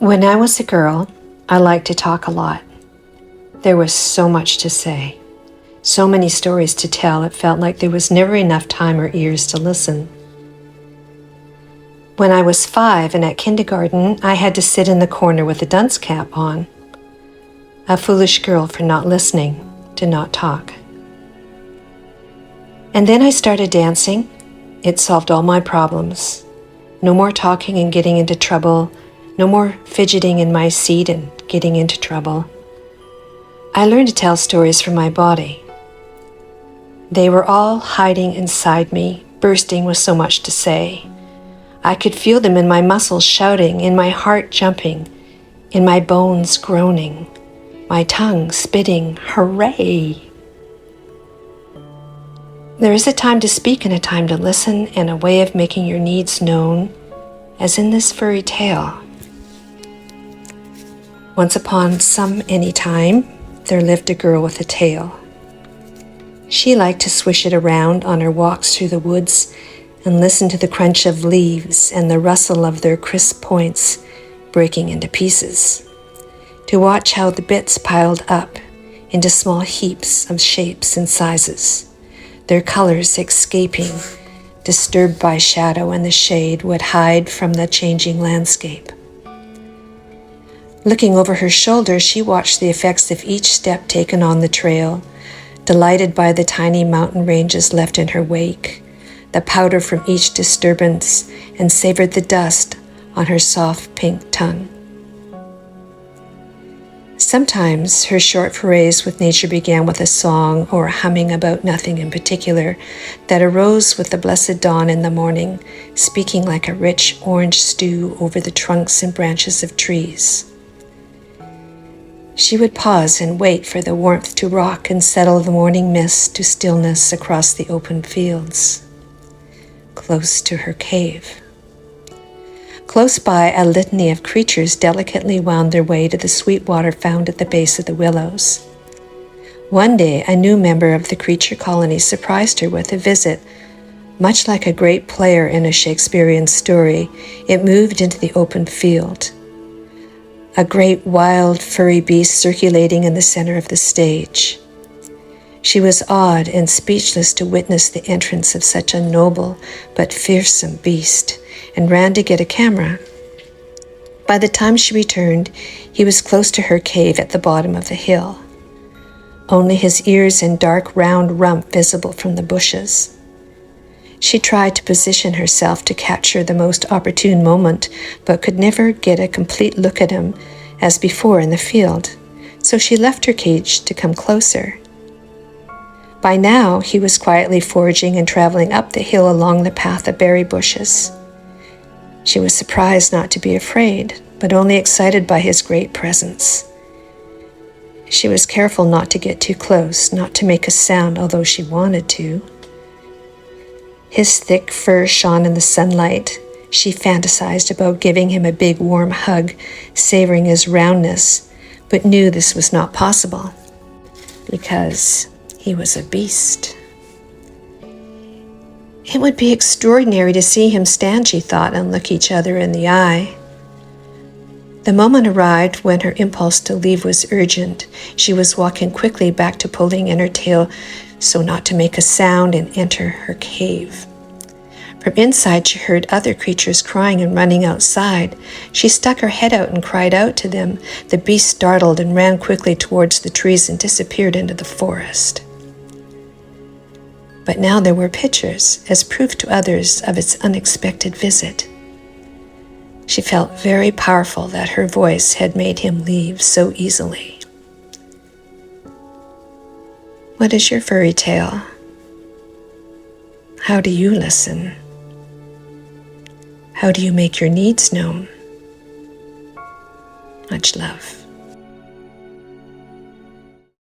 When I was a girl, I liked to talk a lot. There was so much to say, so many stories to tell, it felt like there was never enough time or ears to listen. When I was 5 and at kindergarten, I had to sit in the corner with a dunce cap on. A foolish girl for not listening, to not talk. And then I started dancing. It solved all my problems. No more talking and getting into trouble. No more fidgeting in my seat and getting into trouble. I learned to tell stories from my body. They were all hiding inside me, bursting with so much to say. I could feel them in my muscles shouting, in my heart jumping, in my bones groaning, my tongue spitting, hooray! There is a time to speak and a time to listen, and a way of making your needs known, as in this furry tale. Once upon any time, there lived a girl with a tail. She liked to swish it around on her walks through the woods and listen to the crunch of leaves and the rustle of their crisp points breaking into pieces, to watch how the bits piled up into small heaps of shapes and sizes, their colors escaping, disturbed by shadow and the shade would hide from the changing landscape. Looking over her shoulder, she watched the effects of each step taken on the trail, delighted by the tiny mountain ranges left in her wake, the powder from each disturbance, and savored the dust on her soft pink tongue. Sometimes her short forays with nature began with a song or a humming about nothing in particular that arose with the blessed dawn in the morning, speaking like a rich orange stew over the trunks and branches of trees. She would pause and wait for the warmth to rock and settle the morning mist to stillness across the open fields, close to her cave. Close by, a litany of creatures delicately wound their way to the sweet water found at the base of the willows. One day, a new member of the creature colony surprised her with a visit. Much like a great player in a Shakespearean story, it moved into the open field. A great wild furry beast circulating in the center of the stage. She was awed and speechless to witness the entrance of such a noble but fearsome beast, and ran to get a camera. By the time she returned, he was close to her cave at the bottom of the hill, only his ears and dark round rump visible from the bushes. She tried to position herself to capture the most opportune moment, but could never get a complete look at him as before in the field, so she left her cage to come closer. By now, he was quietly foraging and traveling up the hill along the path of berry bushes. She was surprised not to be afraid, but only excited by his great presence. She was careful not to get too close, not to make a sound, although she wanted to. His thick fur shone in the sunlight. She fantasized about giving him a big warm hug, savoring his roundness, but knew this was not possible, because he was a beast. It would be extraordinary to see him stand, she thought, and look each other in the eye. The moment arrived when her impulse to leave was urgent. She was walking quickly back to pulling in her tail so not to make a sound and enter her cave. From inside, she heard other creatures crying and running outside. She stuck her head out and cried out to them. The beast startled and ran quickly towards the trees and disappeared into the forest. But now there were pictures as proof to others of its unexpected visit. She felt very powerful that her voice had made him leave so easily. What is your furry tale? How do you listen? How do you make your needs known? Much love.